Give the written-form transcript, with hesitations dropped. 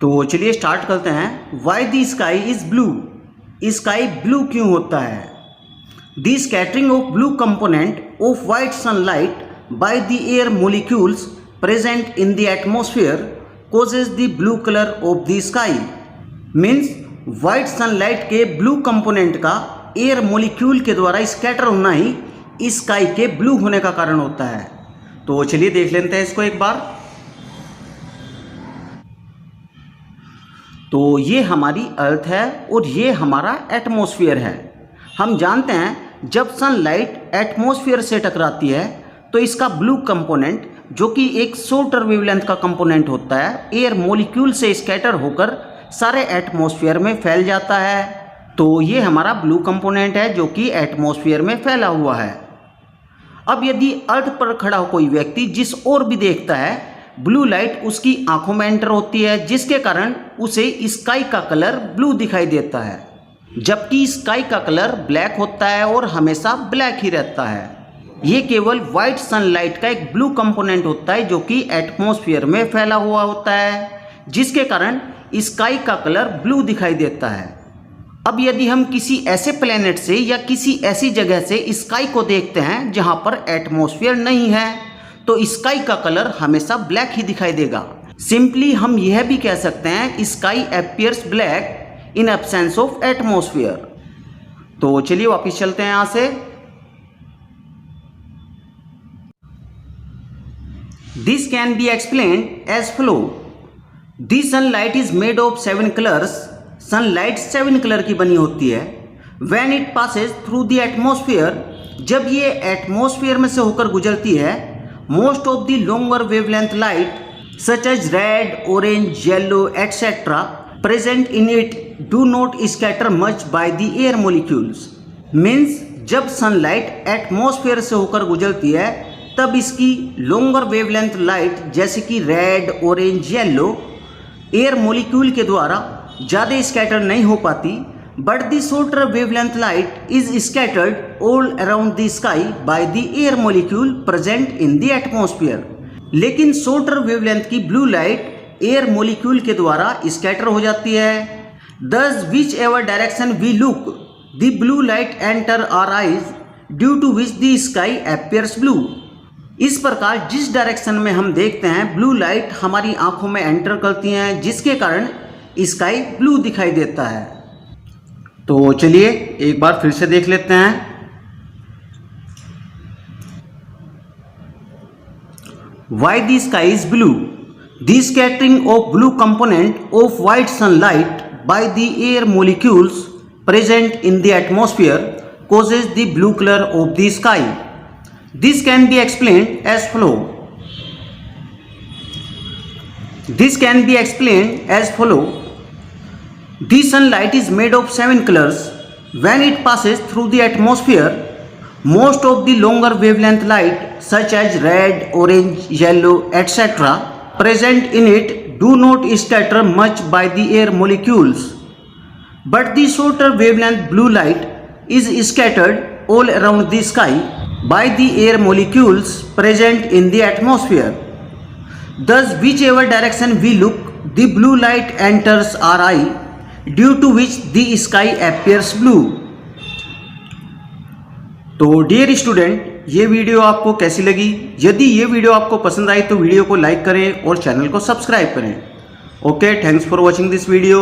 तो चलिए स्टार्ट करते हैं। Why the sky is blue, sky blue क्यों होता है? The scattering of blue component of white sunlight by the air molecules present in the atmosphere causes the blue colour of the sky. Means white sunlight के blue component का air molecule के द्वारा scatter होना ही sky के blue होने का कारण होता है। तो चलिए देख लेते हैं इसको एक बार। तो ये हमारी अर्थ है और ये हमारा एटमॉस्फेयर है। हम जानते हैं जब सनलाइट एटमॉस्फेयर से टकराती है तो इसका ब्लू कंपोनेंट, जो कि एक शॉर्टर वेवलेंथ का कंपोनेंट होता है, एयर मॉलिक्यूल से स्कैटर होकर सारे एटमॉस्फेयर में फैल जाता है। तो ये हमारा ब्लू कंपोनेंट है जो कि एटमॉस्फेयर में फैला हुआ है। अब यदि अर्थ पर खड़ा हो कोई व्यक्ति जिस ओर भी देखता है, ब्लू लाइट उसकी आंखों में एंटर होती है, जिसके कारण उसे स्काई का कलर ब्लू दिखाई देता है, जबकि स्काई का कलर ब्लैक होता है और हमेशा ब्लैक ही रहता है। ये केवल वाइट सनलाइट का एक ब्लू कंपोनेंट होता है जो कि एटमॉस्फेयर में फैला हुआ होता है, जिसके कारण स्काई का कलर ब्लू दिखाई देता है। अब यदि हम किसी ऐसे प्लेनेट से या किसी ऐसी जगह से स्काई को देखते हैं जहां पर एटमॉस्फेयर नहीं है, तो स्काई का कलर हमेशा ब्लैक ही दिखाई देगा। सिंपली हम यह भी कह सकते हैं sky appears black in absence of atmosphere. तो चलिए वापस चलते हैं यहां से। This can be explained as flow. The sunlight is made of 7 colours. Sunlight 7 colour की बनी होती है। When it passes through the atmosphere, जब ये एटमॉस्फेयर में से होकर गुजरती है, most of the longer wavelength light such as red, orange, yellow etc. present in it do not scatter much by the air molecules. Means जब sunlight atmosphere से होकर गुजरती है तब इसकी longer wavelength light जैसे कि red, orange, yellow air molecule के द्वारा ज़्यादा स्कैटर नहीं हो पाती, but the shorter wavelength light is scattered all around the sky by the air molecule present in the atmosphere. लेकिन shorter wavelength की ब्लू लाइट एयर मोलिक्यूल के द्वारा स्कैटर हो जाती है। Thus whichever direction we look, the blue light enter our eyes due to which the sky appears blue. इस प्रकार जिस डायरेक्शन में हम देखते हैं ब्लू लाइट हमारी आंखों में एंटर करती हैं, जिसके कारण स्काई ब्लू दिखाई देता है। तो चलिए एक बार फिर से देख लेते हैं। Why the sky is blue? The scattering of blue component of white sunlight by the air molecules present in the atmosphere causes the blue color of the sky. This can be explained as follow. This can be explained as follow. The sunlight is made of 7 colors. When it passes through the atmosphere, most of the longer wavelength light such as red, orange, yellow etc. present in it do not scatter much by the air molecules, but the shorter wavelength blue light is scattered all around the sky by the air molecules present in the atmosphere. Thus whichever direction we look, the blue light enters our eye, due to which the sky appears blue. तो dear student, ये video आपको कैसी लगी? यदि ये video आपको पसंद आई तो वीडियो को लाइक करें और चैनल को सब्सक्राइब करें। Okay, thanks for watching this video.